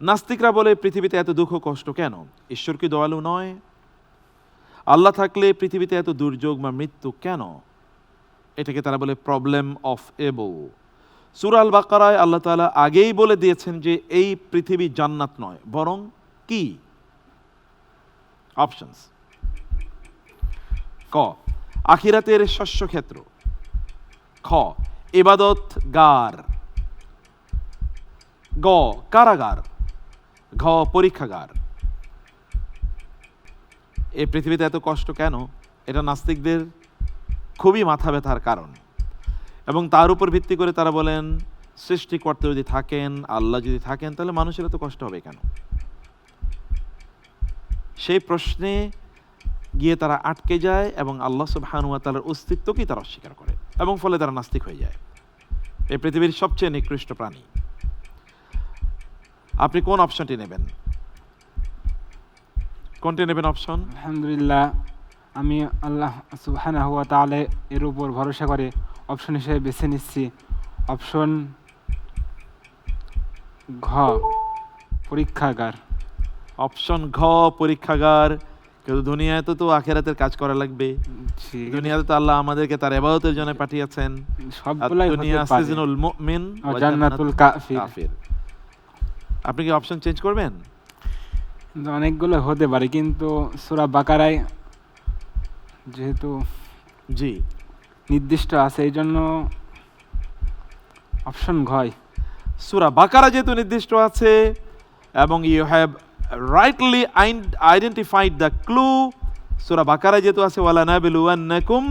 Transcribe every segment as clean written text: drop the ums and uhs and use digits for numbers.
নাস্তিকরা বলে পৃথিবীতে এত দুঃখ কষ্ট কেন? ঈশ্বর কি দয়ালু নয়? আল্লাহ থাকলে পৃথিবীতে এত দুর্যোগ বা মৃত্যু কেন? এটাকে তারা বলে প্রবলেম অফ এবল। সূরা আল বাকারায় আল্লাহ তাআলা আগেই বলে দিয়েছেন যে এই পৃথিবী জান্নাত নয়, বরং কি? অপশনস: ক, আখিরাতের শস্যক্ষেত্র; খ, ইবাদত গার; গ, কারাগার; ঘ, পরীক্ষাগার। এই পৃথিবীতে এত কষ্ট কেন? এটা নাস্তিকদের খুবই মাথা ব্যথার কারণ, এবং তার উপর ভিত্তি করে তারা বলেন সৃষ্টিকর্তা যদি থাকেন, আল্লাহ যদি থাকেন, তাহলে মানুষের এত কষ্ট হবে কেন? সেই প্রশ্নে গিয়ে তারা আটকে যায় এবং আল্লাহ সুবহানাহু ওয়া তাআলার অস্তিত্বকেই তারা অস্বীকার করে, এবং ফলে তারা নাস্তিক হয়ে যায়। এই পৃথিবীর সবচেয়ে নিকৃষ্ট প্রাণী। আপনি কোন অপশনটি নেবেন? কোনটি নেবেন অপশন? আলহামদুলিল্লাহ, আমি আল্লাহ সুবহানাহু ওয়া তাআলা এর উপর ভরসা করে অপশন হিসেবে বেছে নিচ্ছি অপশন ঘ, পরীক্ষাগার। অপশন ঘ, পরীক্ষাগার। কিন্তু দুনিয়ায় তো আখিরাতের কাজ করা লাগবে। জি, দুনিয়াতে তো আল্লাহ আমাদেরকে তার ইবাদতের জন্য পাঠিয়েছেন। সবগুলাই হতে দুনিয়া পারে। সিজনুল মুমিন ওয়া জান্নাতুল কাফির। আপনি কি অপশন চেঞ্জ করবেন? কিন্তু অনেকগুলো হতে পারে, কিন্তু সূরা বাকারায় যেহেতু জি, নির্দিষ্ট আছে, এই জন্য অপশন ঘয়। সূরা বাকারা যেহেতু নির্দিষ্ট আছে এবং you have rightly identified the clue, সূরা বাকারা যেহেতু আছে ওয়ালা নাবলুওয়ান্নাকুম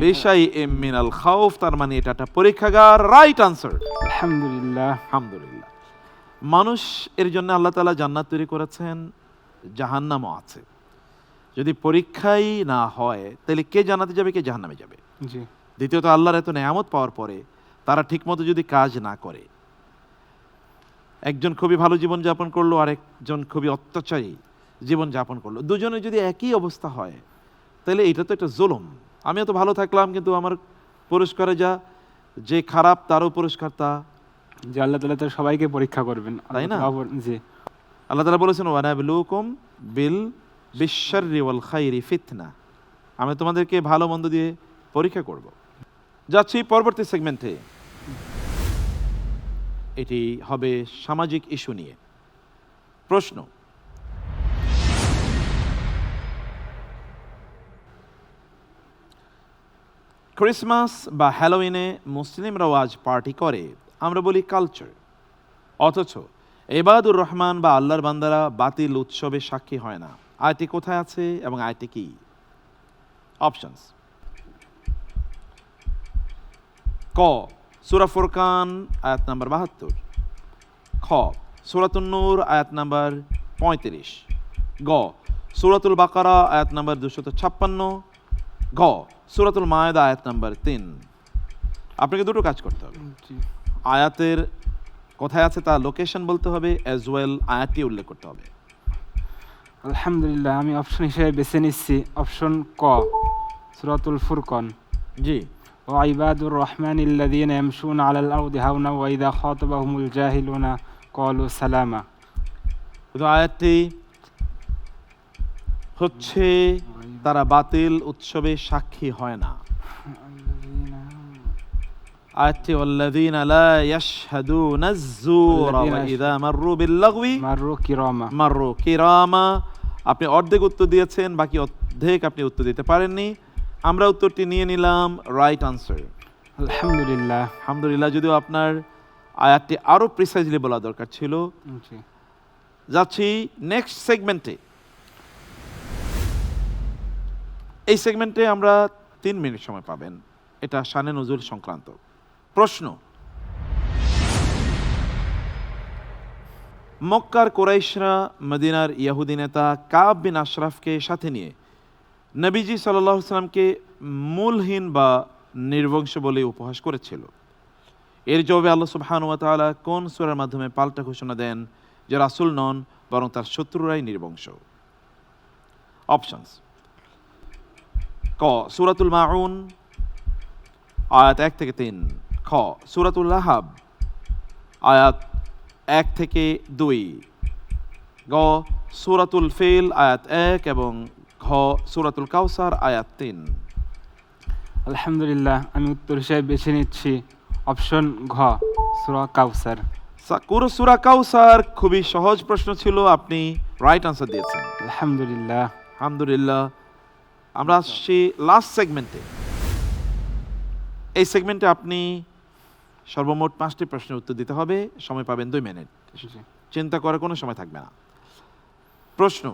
বিশাইইম মিনাল খাউফ, তার মানে এটা একটা পরীক্ষাগার। Right answer. আলহামদুলিল্লাহ। আলহামদুলিল্লাহ। মানুষ এর জন্য আল্লাহ তাআলা জান্নাত তৈরি করেছেন, জাহান্নামও আছে। যদি পরীক্ষাই না হয় তাহলে কে জান্নাতে যাবে, কে জাহান্নামে যাবে? জি, দ্বিতীয়ত আল্লাহর এত নেয়ামত পাওয়ার পরে তারা ঠিকমতো যদি কাজ না করে, একজন খুবই ভালো জীবন যাপন করলো, আরেকজন খুবই অত্যাচারী জীবন যাপন করলো, দুজনে যদি একই অবস্থা হয় তাহলে এটা তো একটা জুলুম। আমিও তো ভালো থাকলাম, কিন্তু আমার পুরস্কারে যে খারাপ তারও পুরস্কার তা। যে আল্লাহ তাআলা তো সবাইকে পরীক্ষা করবেন, তাই না? জি, আল্লাহ তাআলা বলেছেন ওয়ানাবলুকুম বিশ-শাররি ওয়াল খাইরি ফিতনা, আমি তোমাদেরকে ভালো মন্দ দিয়ে পরীক্ষা করব। যাচ্ছি পরবর্তী সেগমেন্টে। এটি হবে সামাজিক ইস্যু নিয়ে প্রশ্ন। ক্রিসমাস বা হ্যালোউইনে মুসলিমরাও আজ পার্টি করে, আমরা বলি কালচার। অথচ ইবাদুর রহমান বা আল্লাহর বান্দারা বাতিল উৎসবে সাক্ষী হয় না। আয়াতটি কোথায় আছে এবং আয়াতটি কি? অপশনস: ক, সূরা ফুরকান আয়াত নাম্বার 72; খ, সূরাতুন নূর আয়াত নাম্বার 35; গ, সূরাতুল বাকারা আয়াত নাম্বার 256; ঘ, সূরাতুল মায়েদা আয়াত নাম্বার 3। আপনাকে দুটো কাজ করতে হবে। জি, আয়াতের কোথায় আছে তা লোকেশন বলতে হবে, অ্যাজ ওয়েল আয়াতটি উল্লেখ করতে হবে। আলহামদুলিল্লাহ, আমি অপশন হিসেবে বেছে নিচ্ছি অপশন ক, সূরাতুল ফুরকান। জি, ওয়া ইবাদুর রহমানিল্লাযীনা ইয়ামশুনা আলাল আরদি হাওনা ওয়া ইযা খাতাবাহুমুল জাহিলুনা ক্বালু সালামা। তো আয়াতটি হচ্ছে তারা বাতিল উৎসবে সাক্ষী হয় না। আয়াতটি ওয়াল্লাযীনা লা ইয়াশহাদুনা আয-যূরা ওয়া ইযা মাররু বিল-লাগওয়ি মাররু কিরামা। আপনি অর্ধেক উত্তর দিয়েছেন, বাকি অর্ধেক আপনি উত্তর দিতে পারেননি। আমরা উত্তরটি নিয়ে নিলাম রাইট আনসার। আলহামদুলিল্লাহ। আলহামদুলিল্লাহ, যদিও আপনার আয়াতটি আরো প্রিসাইজলি বলা দরকার ছিল। জি, যাচ্ছি নেক্সট সেগমেন্টে। এই সেগমেন্টে আমরা 3 মিনিট সময় পাবেন। এটা শানে নজুল সংক্রান্ত প্রশ্ন। মক্কার কুরাইশরা মদিনার ইহুদি নেতা কাব বিন আশরাফকে সাথে নিয়ে নবীজি সাল্লাল্লাহু আলাইহি সাল্লামকে মূলহীন বা নির্বংশ বলে উপহাস করেছিল। এর জবাবে আল্লাহ সুবহানাহু ওয়া তাআলা কোন সূরার মাধ্যমে পাল্টা ঘোষণা দেন যে রাসূল নন, বরং তার শত্রুরাই নির্বংশ? অপশনস: ক, সূরাতুল মাউন আয়াত 1 থেকে 3; খ, সূরাতুল লাহাব আয়াত 1 থেকে 2, গ সূরাতুল ফিল আয়াত 1 এবং ঘ সূরাতুল কাউসার আয়াত 3। আলহামদুলিল্লাহ, আমি উত্তর হিসেবে বেছে নিচ্ছি অপশন ঘ, সূরা কাউসার। সূরা কাউসার খুবই সহজ প্রশ্ন ছিল, আপনি রাইট আনসার দিয়েছেন। আলহামদুলিল্লাহ। আলহামদুলিল্লাহ। আমরা আসছি লাস্ট সেগমেন্টে। এই সেগমেন্টে আপনি সর্বমোট 5টি প্রশ্নের উত্তর দিতে হবে, সময় পাবেন 2 মিনিট। জি। চিন্তা করার কোনো সময় থাকবে না। প্রশ্ন,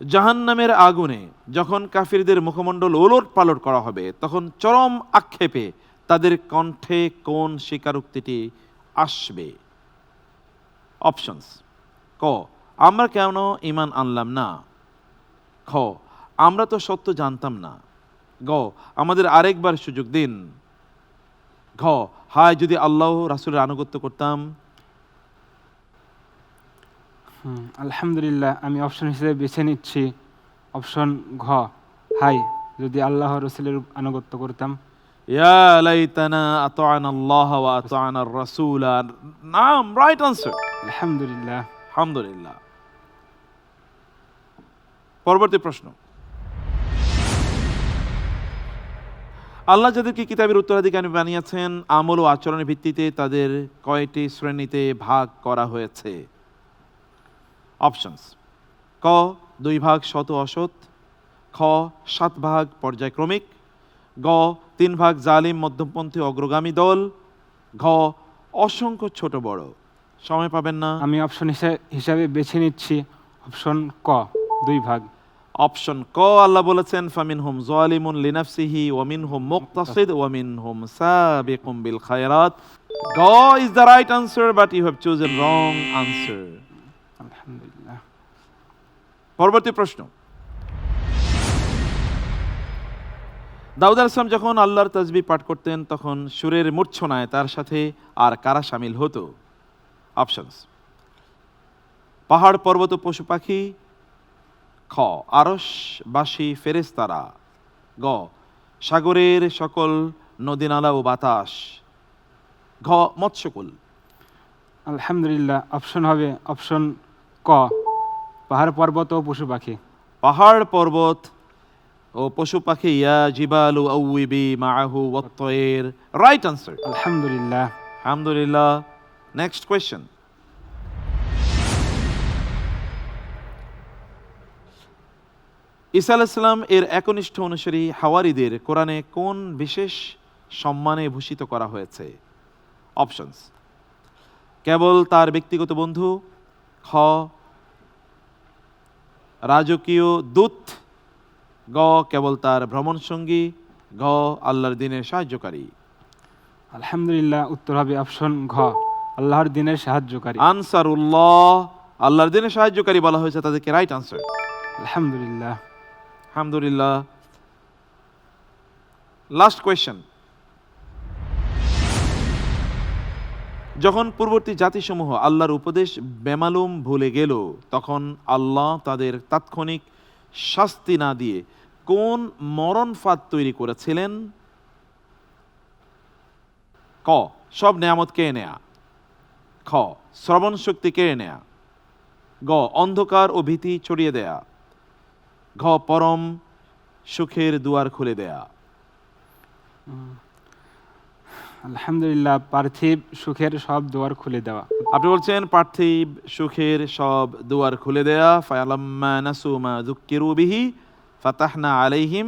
জাহান্নামের আগুনে যখন কাফিরদের মুখমণ্ডল ওলট পালট করা হবে, তখন চরম আক্ষেপে তাদের কণ্ঠে কোন স্বীকারোক্তিটি আসবে? অপশনস: ক, আমরা কেন ঈমান আনলাম না? খ, আমরা তো সত্য জানতাম না। গ, আমাদের আরেকবার সুযোগ দিন। ঘ, হায় যদি আল্লাহ রাসূলের আনুগত্য করতাম। আলহামদুলিল্লাহ, আমি অপশন হিসেবে বেছে নিচ্ছি অপশন ঘ, হাই যদি আল্লাহ রসুলের আনুগত্য করতাম। ইয়া লাইতানা আতা'না আল্লাহ ওয়া আতা'না আর-রাসূল। নাম রাইট আনসার। আলহামদুলিল্লাহ। আলহামদুলিল্লাহ। পরবর্তী প্রশ্ন, আল্লাহ যাদেরকে কিতাবের উত্তরাধিকারী বানিয়েছেন, আমল ও আচরণের ভিত্তিতে তাদের কয়টি শ্রেণীতে ভাগ করা হয়েছে? অপশনস: ক, 2 ভাগ সৎ ও অসৎ। খ, 7 ভাগ পর্যায়ক্রমিক। গ, 3 ভাগ জালিম মধ্যপন্থী অগ্রগামী দল। ঘ, অসংখ্য ছোট বড়। সময় পাবেন না। আমি অপশন হিসাবে বেছে নিচ্ছি অপশন ক, 2 ভাগ। অপশন ক, আল্লাহ বলেছেন ফামিনহুম যালিমুন লিনাফসিহি ওয়া মিনহুম মুকতাসিদ ওয়া মিনহুম সাবিকুম বিল খায়রাত। গ is the right answer, but you have chosen wrong answer. আলহামদুলিল্লাহ। পরবর্তী প্রশ্ন, দাউদ আলাইহিস সালাম যখন আল্লাহর তাসবিহ পাঠ করতেন, তখন সুরের মূর্ছনায় তার সাথে আর কারা শামিল হতো? অপশনস: পাহাড় পর্বত ও পশু পাখি। খ, আরশবাসী ফেরেশতারা। গ, সাগরের সকল নদী নালা ও বাতাস। ঘ, মৎস্যকুল। আলহামদুলিল্লাহ, অপশন হবে অপশন ক, পাহাড় পর্বত ও পশু পাখি। পাহাড় পর্বত ও পশু পাখি। ইয়া জিবালু আউইবি মাআহু ওয়াত-তায়র। Right answer. আলহামদুলিল্লাহ। আলহামদুলিল্লাহ। নেক্সট কোয়েশ্চেন, ঈসা আলাইহিস সালাম এর একনিষ্ঠ অনুসারী হাওয়ারীদের কোরআনে কোন বিশেষ সম্মানে ভূষিত করা হয়েছে? অপশনস: কেবল তার ব্যক্তিগত বন্ধু। খ, রাজকীয় দূত। গ, কেবল তার ভ্রমণ সঙ্গী। ঘ, আল্লাহর দ্বীনের সাহায্যকারী। আলহামদুলিল্লাহ, উত্তর হবে অপশন ঘ, আল্লাহর দ্বীনের সাহায্যকারী। আনসারুল্লাহ, আল্লাহর দ্বীনের সাহায্যকারী বলা হয়েছে তাদেরকে। Right answer. আলহামদুলিল্লাহ। আলহামদুলিল্লাহ। লাস্ট কোয়েশ্চেন, যখন পূর্ববর্তী জাতিসমূহ আল্লাহর উপদেশ বেমালুম ভুলে গেল, তখন আল্লাহ তাদের তাৎক্ষণিক শাস্তি না দিয়ে কোন মরণ ফাঁদ তৈরি করেছিলেন? ক, সব নেয়ামত কেড়ে নেয়া। খ, শ্রবণ শক্তি কেড়ে নেয়া। গ, অন্ধকার ও ভীতি ছড়িয়ে দেয়া। ঘ, পরম সুখের দুয়ার খুলে দেয়া। আলহামদুলিল্লাহ, পার্থিব সুখের সব দুয়ার খুলে দেওয়া। আপনি বলছেন পার্থিব সুখের সব দুয়ার খুলে দেয়া। ফায়ালাম্মা নাসু মা যুক্কিরু বিহি ফাতাহনা আলাইহিম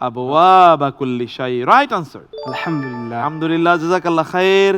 আবওয়াবা কুল্লি শাই। Right answer. আলহামদুলিল্লাহ। আলহামদুলিল্লাহ, জাযাকাল্লাহ খায়ের।